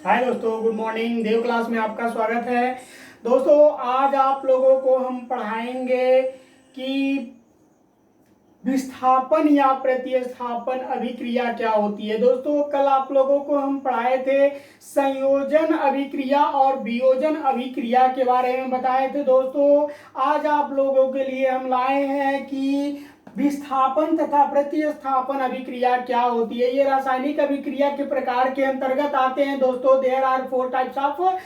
हाय दोस्तों, good morning. देव class में आपका स्वागत है। दोस्तों, आज आप लोगों को हम पढ़ाएंगे कि विस्थापन या प्रतिस्थापन अभिक्रिया क्या होती है। दोस्तों, कल आप लोगों को हम पढ़ाए थे संयोजन अभिक्रिया और वियोजन अभिक्रिया के बारे में बताए थे। दोस्तों, आज आप लोगों के लिए हम लाए हैं कि विस्थापन तथा प्रतिस्थापन अभिक्रिया क्या होती है। ये रासायनिक अभिक्रिया के प्रकार के अंतर्गत आते हैं। दोस्तों, there are 4 types of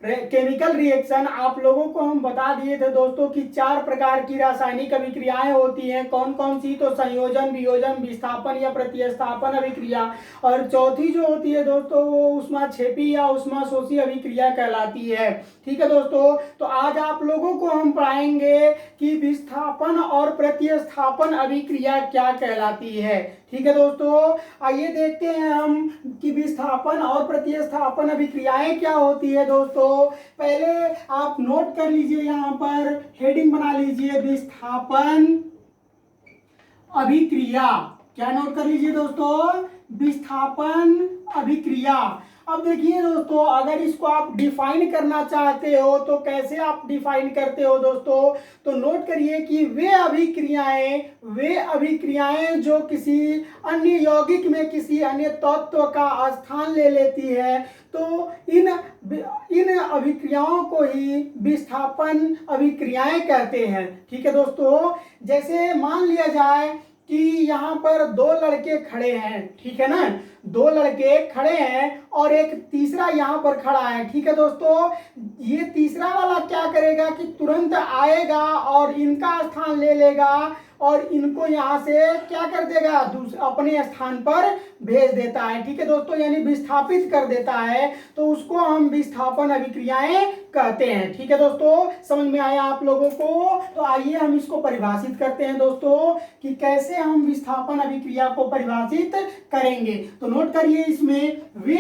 chemical reaction. आप लोगों को हम बता दिए थे दोस्तों कि 4 प्रकार की रासायनिक अभिक्रियाएं होती हैं। कौन कौन सी? तो संयोजन, वियोजन, विस्थापन या प्रतिस्थापन अभिक्रिया। और चौथी जो होती है दोस्तों, वो ऊष्माक्षेपी या ऊष्माशोषी अभिक्रिया कहलाती है। ठीक है दोस्तों, तो आज आप लोगों को हम पढ़ाएंगे कि विस्थापन और प्रतिस्थापन अभिक्रिया क्या कहलाती है। ठीक है दोस्तों, आइए देखते हैं हम कि विस्थापन और प्रतिस्थापन अभिक्रियाएं क्या होती है। दोस्तों, पहले आप नोट कर लीजिए, यहाँ पर हेडिंग बना लीजिए, विस्थापन अभिक्रिया। क्या नोट कर लीजिए दोस्तों? विस्थापन अभिक्रिया। अब देखिए दोस्तों, अगर इसको आप डिफाइन करना चाहते हो तो कैसे आप डिफाइन करते हो दोस्तों? तो नोट करिए कि वे अभिक्रियाएं जो किसी अन्य यौगिक में किसी अन्य तत्व का स्थान ले लेती है, तो इन अभिक्रियाओं को ही विस्थापन अभिक्रियाएं कहते हैं। ठीक है दोस्तों, जैसे मान लिया जाए कि यहाँ पर 2 लड़के खड़े हैं। ठीक है ना, 2 लड़के खड़े हैं और एक तीसरा यहाँ पर खड़ा है। ठीक है दोस्तों, ये तीसरा वाला क्या करेगा कि तुरंत आएगा और इनका स्थान ले लेगा और इनको यहाँ से क्या कर देगा, अपने स्थान पर भेज देता है। ठीक है दोस्तों, यानी विस्थापित कर देता है, तो उसको हम विस्थापन अभिक्रियाएं कहते हैं। ठीक है दोस्तों, समझ में आया आप लोगों को? तो आइए हम इसको परिभाषित करते हैं दोस्तों कि कैसे हम विस्थापन अभिक्रिया को परिभाषित करेंगे। तो नोट करिए, इसमें वे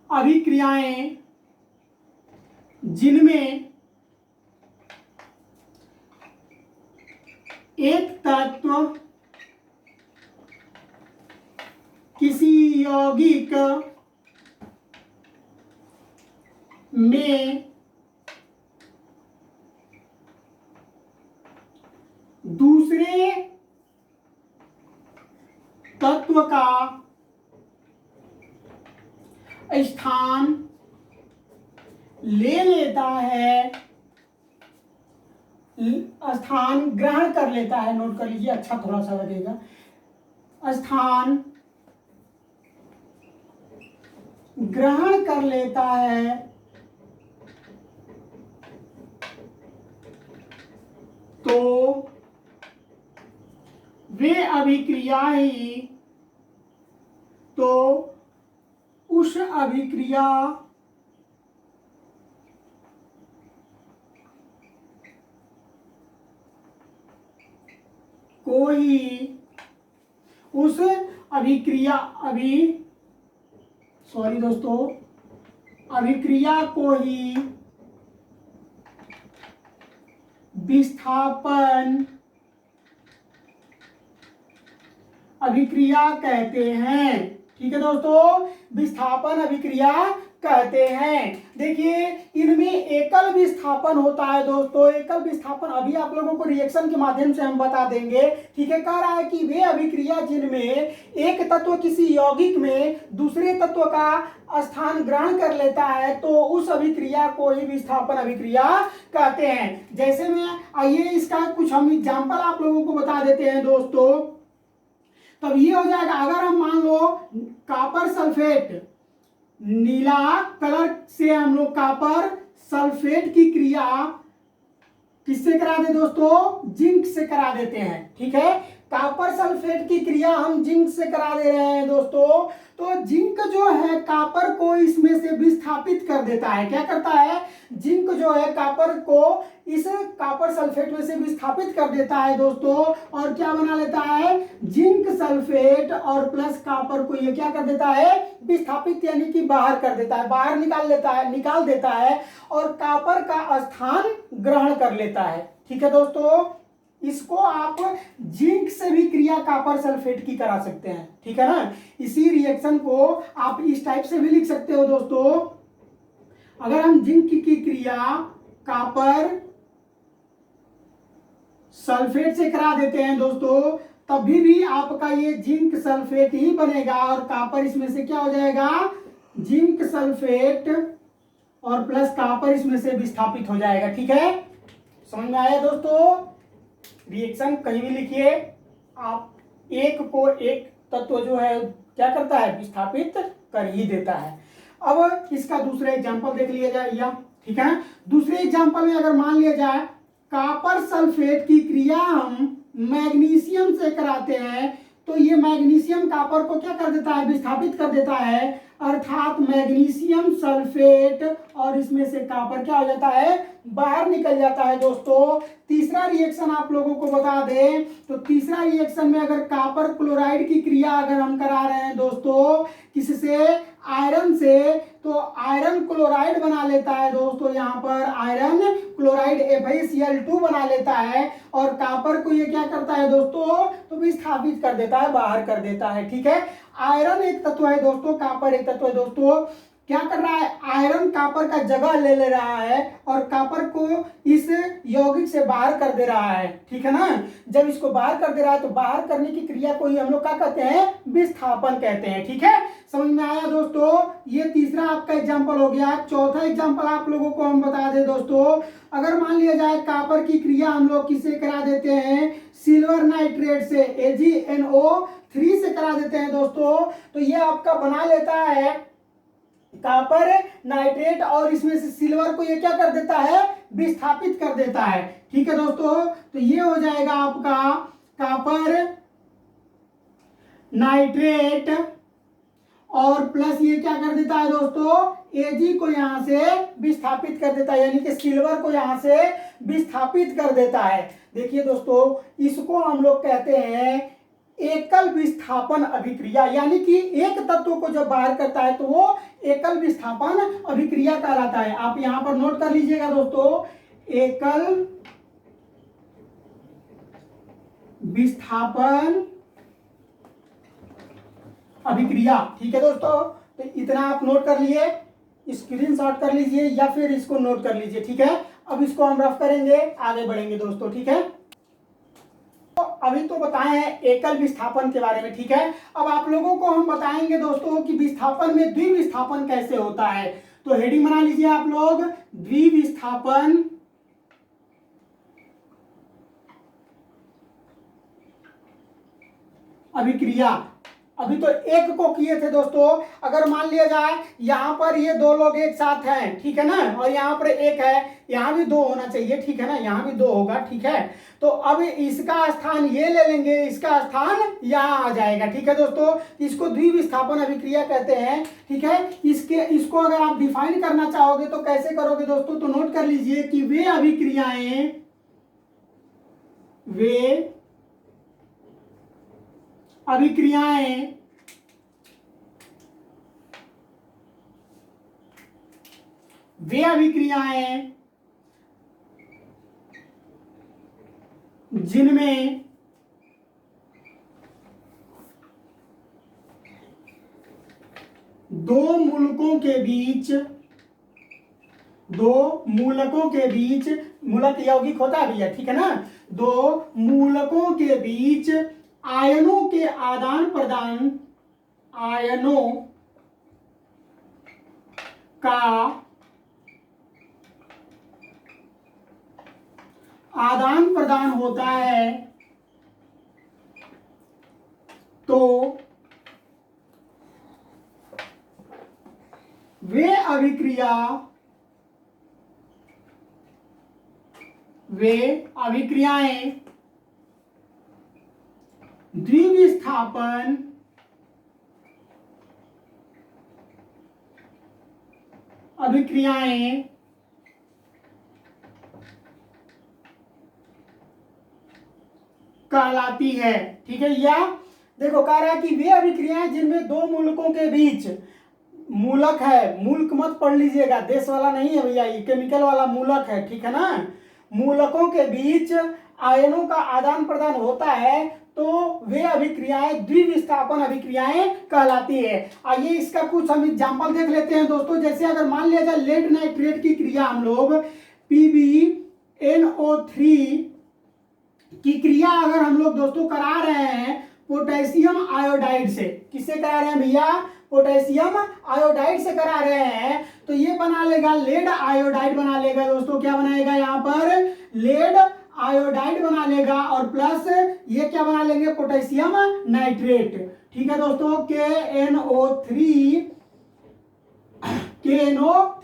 अभिक्रियाएं जिनमें एक तत्व किसी यौगिक में दूसरे तत्व का स्थान ले लेता है, स्थान ग्रहण कर लेता है। नोट कर लीजिए, अच्छा थोड़ा सा लगेगा। स्थान ग्रहण कर लेता है तो वे अभिक्रिया ही तो उस अभिक्रिया को ही उस अभिक्रिया अभिक्रिया को ही विस्थापन अभिक्रिया कहते हैं। ठीक है दोस्तों, विस्थापन अभिक्रिया कहते हैं। देखिए, इनमें एकल विस्थापन होता है दोस्तों। एकल विस्थापन अभी आप लोगों को रिएक्शन के माध्यम से हम बता देंगे। ठीक है, कह रहा है कि वे अभिक्रिया जिनमें एक तत्व किसी यौगिक में दूसरे तत्व का स्थान ग्रहण कर लेता है, तो उस अभिक्रिया को ही विस्थापन अभिक्रिया कहते हैं। जैसे में आइए इसका कुछ हम एग्जाम्पल आप लोगों को बता देते हैं दोस्तों। तब ये हो जाएगा, अगर हम मान लो कॉपर सल्फेट, नीला कलर से हम लोग कॉपर सल्फेट की क्रिया किससे करा दे दोस्तों? जिंक से करा देते हैं। ठीक है, कॉपर सल्फेट की क्रिया हम जिंक से करा दे रहे हैं दोस्तों। तो जिंक जो है कॉपर को इसमें से विस्थापित कर देता है। क्या करता है? जिंक जो है कॉपर को इस कॉपर सल्फेट में से विस्थापित कर देता है दोस्तों, और क्या बना लेता है? जिंक सल्फेट और प्लस कॉपर को ये क्या कर देता है? विस्थापित, यानी कि बाहर कर देता है, बाहर निकाल देता है और कॉपर का स्थान ग्रहण कर लेता है। ठीक है दोस्तों, इसको आप जिंक से भी क्रिया कॉपर सल्फेट की करा सकते हैं, ठीक है ना। इसी रिएक्शन को आप इस टाइप से भी लिख सकते हो दोस्तों, अगर हम जिंक की क्रिया कॉपर सल्फेट से करा देते हैं दोस्तों, तभी भी आपका ये जिंक सल्फेट ही बनेगा और कॉपर इसमें से क्या हो जाएगा, जिंक सल्फेट और प्लस कॉपर इसमें से विस्थापित हो जाएगा, ठीक है। समझ में आया दोस्तों। रिएक्शन कहीं भी लिखिए, आप एक को एक तत्व जो है क्या करता है, विस्थापित कर ही देता है। अब इसका दूसरा एग्जांपल देख लिया जाए या, ठीक है। दूसरे एग्जांपल में अगर मान लिया जाए कॉपर सल्फेट की क्रिया हम मैग्नीशियम से कराते हैं, तो ये मैग्नीशियम कॉपर को क्या कर देता है, विस्थापित कर देता है, अर्थात मैग्नीशियम सल्फेट और इसमें से कॉपर क्या हो जाता है, बाहर निकल जाता है दोस्तों। तीसरा रिएक्शन आप लोगों को बता दें, तो तीसरा रिएक्शन में अगर कॉपर क्लोराइड की क्रिया अगर हम करा रहे हैं दोस्तों, किससे, आयरन से, तो आयरन क्लोराइड बना लेता है दोस्तों, यहाँ पर आयरन क्लोराइड FeCl2 बना लेता है, और कॉपर को ये क्या करता है दोस्तों, तो विस्थापित कर देता है, बाहर कर देता है, ठीक है। आयरन एक तत्व है दोस्तों, कॉपर एक तत्व है दोस्तों, क्या कर रहा है, आयरन कॉपर का जगह ले रहा है और कॉपर को इस यौगिक से बाहर कर दे रहा है, ठीक है ना। जब इसको बाहर कर दे रहा है तो बाहर करने की क्रिया को ही हम लोग क्या कहते हैं, विस्थापन कहते हैं, ठीक है। समझ में आया दोस्तों। ये तीसरा आपका एग्जांपल हो गया। चौथा एग्जांपल आप लोगों को हम बता दें दोस्तों, अगर मान लिया जाए कॉपर की क्रिया हम लोग किससे करा देते हैं, सिल्वर नाइट्रेट से, AgNO3 से करा देते हैं दोस्तों, तो ये आपका बना लेता है कॉपर नाइट्रेट और इसमें से सिल्वर को ये क्या कर देता है, विस्थापित कर देता है, ठीक है दोस्तों। तो ये हो जाएगा आपका कॉपर नाइट्रेट और प्लस ये क्या कर देता है दोस्तों, Ag को यहां से विस्थापित कर देता है, यानी कि सिल्वर को यहां से विस्थापित कर देता है। देखिए दोस्तों, इसको हम लोग कहते हैं एकल विस्थापन अभिक्रिया, यानी कि एक तत्व को जब बाहर करता है तो वो एकल विस्थापन अभिक्रिया कहलाता है। आप यहां पर नोट कर लीजिएगा दोस्तों, एकल विस्थापन अभिक्रिया, ठीक है दोस्तों। तो इतना आप नोट कर लिए, स्क्रीनशॉट कर लीजिए या फिर इसको नोट कर लीजिए, ठीक है। अब इसको हम रफ करेंगे, आगे बढ़ेंगे दोस्तों, ठीक है। तो अभी तो बताए हैं एकल विस्थापन के बारे में, ठीक है। अब आप लोगों को हम बताएंगे दोस्तों कि विस्थापन में द्विविस्थापन कैसे होता है। तो हेडिंग बना लीजिए आप लोग, द्विविस्थापन अभिक्रिया। अभी तो एक को किए थे दोस्तों, अगर मान लिया जाए यहां पर ये दो लोग एक साथ हैं, ठीक है ना, और यहाँ पर एक है, यहाँ भी दो होना चाहिए, ठीक है ना, यहाँ भी दो होगा, ठीक है। तो अब इसका स्थान ये ले लेंगे, इसका स्थान यहाँ आ जाएगा, ठीक है दोस्तों। इसको द्विविस्थापन अभिक्रिया कहते हैं, ठीक है। इसको अगर आप डिफाइन करना चाहोगे तो कैसे करोगे दोस्तों, तो नोट कर लीजिए कि वे अभिक्रियाएं जिनमें दो मूलकों के बीच मूलक यौगिक होता है भैया, ठीक है ना, दो मूलकों के बीच आयनों के आदान प्रदान होता है, तो वे अभिक्रियाएं द्विविस्थापन अभिक्रियाएं कहलाती है, ठीक है। या देखो कह रहा है कि वे अभिक्रियाएं जिनमें दो मूलकों के बीच, मूलक है, मूलक मत पढ़ लीजिएगा, देश वाला नहीं है भैया, ये केमिकल वाला मूलक है, ठीक है ना। मूलकों के बीच आयनों का आदान प्रदान होता है तो वे अभिक्रियाएं द्विविस्थापन अभिक्रियाएं कहलाती है। आइए इसका कुछ हम एग्जांपल देख लेते हैं दोस्तों। जैसे अगर मान लिया जाए लेड नाइट्रेट की क्रिया हम लोग PbNO3 की क्रिया अगर हम लोग दोस्तों करा रहे हैं पोटेशियम आयोडाइड से, किससे करा रहे हैं भैया, पोटेशियम आयोडाइड से करा रहे हैं, तो ये बना लेगा लेड आयोडाइड बना लेगा दोस्तों। क्या बनाएगा यहाँ पर, लेड आयोडाइड बना लेगा और प्लस ये क्या बना लेंगे, पोटेशियम नाइट्रेट। ठीक है दोस्तों, KNO3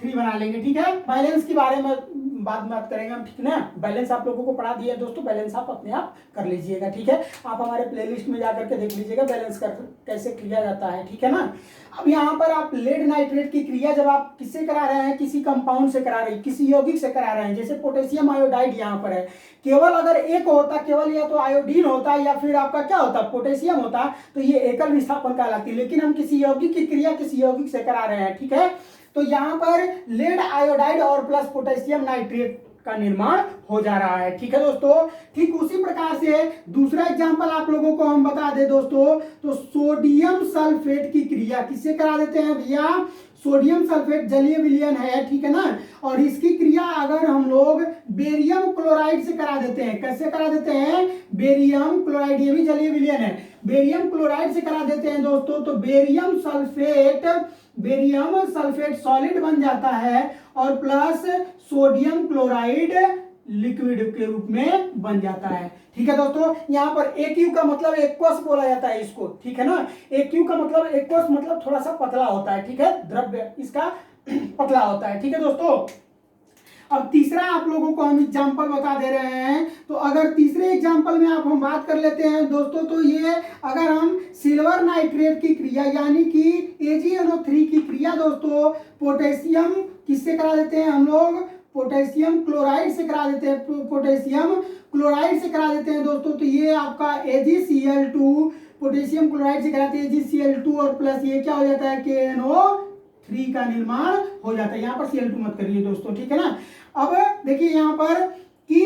बना लेंगे। ठीक है, बैलेंस के बारे में बाद में बात करेंगे हम, ठीक है ना। बैलेंस आप लोगों को पढ़ा दिया है दोस्तों, बैलेंस आप अपने आप कर लीजिएगा। ठीक है, आप हमारे प्लेलिस्ट में जाकर के देख लीजिएगा बैलेंस कर कैसे किया जाता है। ठीक है ना। अब यहाँ पर आप लेड नाइट्रेट की क्रिया जब आप किससे करा रहे हैं, किसी कंपाउंड से करा रहे हैं, किसी यौगिक से करा रहे हैं, जैसे पोटेशियम आयोडाइड यहाँ पर है, केवल अगर एक होता, केवल या तो आयोडीन होता या फिर आपका क्या होता, पोटेशियम होता, तो ये एकल विस्थापन कहलाती है। लेकिन हम किसी यौगिक की क्रिया किसी यौगिक से करा रहे हैं। ठीक है, तो यहाँ पर लेड आयोडाइड और प्लस पोटेशियम नाइट्रेट का निर्माण हो जा रहा है। ठीक है दोस्तों, ठीक उसी प्रकार से दूसरा एग्जांपल आप लोगों को हम बता दें दोस्तों, तो सोडियम सल्फेट की क्रिया किससे करा देते हैं भैया, सोडियम सल्फेट जलीय विलयन है, ठीक है ना। और इसकी क्रिया अगर हम लोग बेरियम क्लोराइड से करा देते हैं, कैसे करा देते हैं, बेरियम क्लोराइड, ये भी जलीय विलयन है, बेरियम क्लोराइड से करा देते हैं दोस्तों, तो बेरियम सल्फेट सॉलिड बन जाता है और प्लस सोडियम क्लोराइड लिक्विड के रूप में बन जाता है। ठीक है दोस्तों, यहाँ पर AQ का मतलब एक्वस बोला जाता है इसको। ठीक है ना, AQ का मतलब एक्वस मतलब थोड़ा सा पतला होता है। ठीक है, द्रव्य इसका पतला होता है। ठीक है दोस्तों, अब तीसरा आप लोगों को हम एग्जाम्पल बता दे रहे हैं। तो अगर तीसरे एग्जाम्पल में आप हम बात कर लेते हैं दोस्तों, तो ये अगर हम सिल्वर नाइट्रेट की क्रिया यानी कि AgNO3 की क्रिया दोस्तों पोटेशियम किससे करा देते हैं हम लोग, पोटेशियम क्लोराइड से करा देते हैं, पोटेशियम क्लोराइड से करा देते हैं दोस्तों, तो ये आपका AgCl2 पोटेशियम क्लोराइड से कराते हैं AgCl2 और प्लस ये क्या हो जाता है KNO3 का निर्माण हो जाता है। यहाँ पर Cl2 मत करिए दोस्तों, ठीक है ना। अब देखिए यहाँ पर कि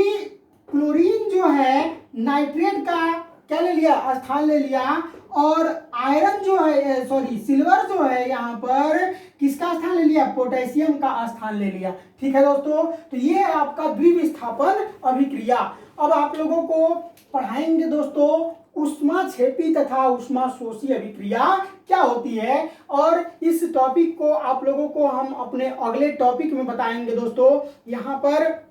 क्लोरीन जो है नाइट्रेट का क्या ले लिया, स्थान ले लिया, और आयरन जो है सॉरी सिल्वर जो है यहाँ पर किसका स्थान ले लिया, पोटेशियम का स्थान ले लिया। ठीक है दोस्तों, तो ये आपका द्विविस्थापन अभिक्रिया। अब आप लोगों को पढ़ाएंगे दोस्तों ऊष्माक्षेपी तथा ऊष्माशोषी अभिक्रिया क्या होती है, और इस टॉपिक को आप लोगों को हम अपने अगले टॉपिक में बताएंगे दोस्तों। यहाँ पर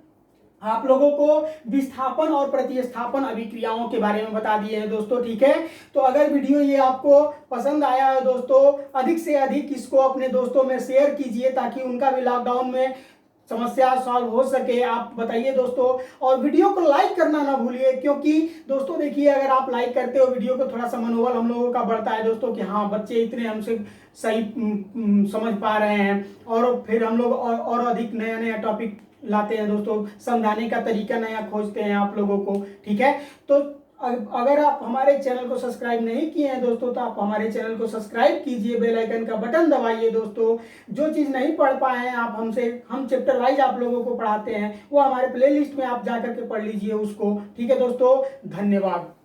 आप लोगों को विस्थापन और प्रतिस्थापन अभिक्रियाओं के बारे में बता दिए हैं दोस्तों। ठीक है, तो अगर वीडियो ये आपको पसंद आया है दोस्तों, अधिक से अधिक इसको अपने दोस्तों में शेयर कीजिए ताकि उनका भी लॉकडाउन में समस्या सॉल्व हो सके। आप बताइए दोस्तों, और वीडियो को लाइक करना ना भूलिए, क्योंकि दोस्तों देखिए अगर आप लाइक करते हो वीडियो को, थोड़ा सा मनोबल हम लोगों का बढ़ता है दोस्तों कि हाँ बच्चे इतने हमसे सही समझ पा रहे हैं, और फिर हम लोग और अधिक नया नया टॉपिक लाते हैं दोस्तों, समझाने का तरीका नया खोजते हैं आप लोगों को। ठीक है, तो अगर आप हमारे चैनल को सब्सक्राइब नहीं किए हैं दोस्तों, तो आप हमारे चैनल को सब्सक्राइब कीजिए, बेल आइकन का बटन दबाइए दोस्तों। जो चीज़ नहीं पढ़ पाए हैं आप हमसे, हम चैप्टर वाइज आप लोगों को पढ़ाते हैं, वो हमारे प्लेलिस्ट में आप जाकर के पढ़ लीजिए उसको। ठीक है दोस्तों, धन्यवाद।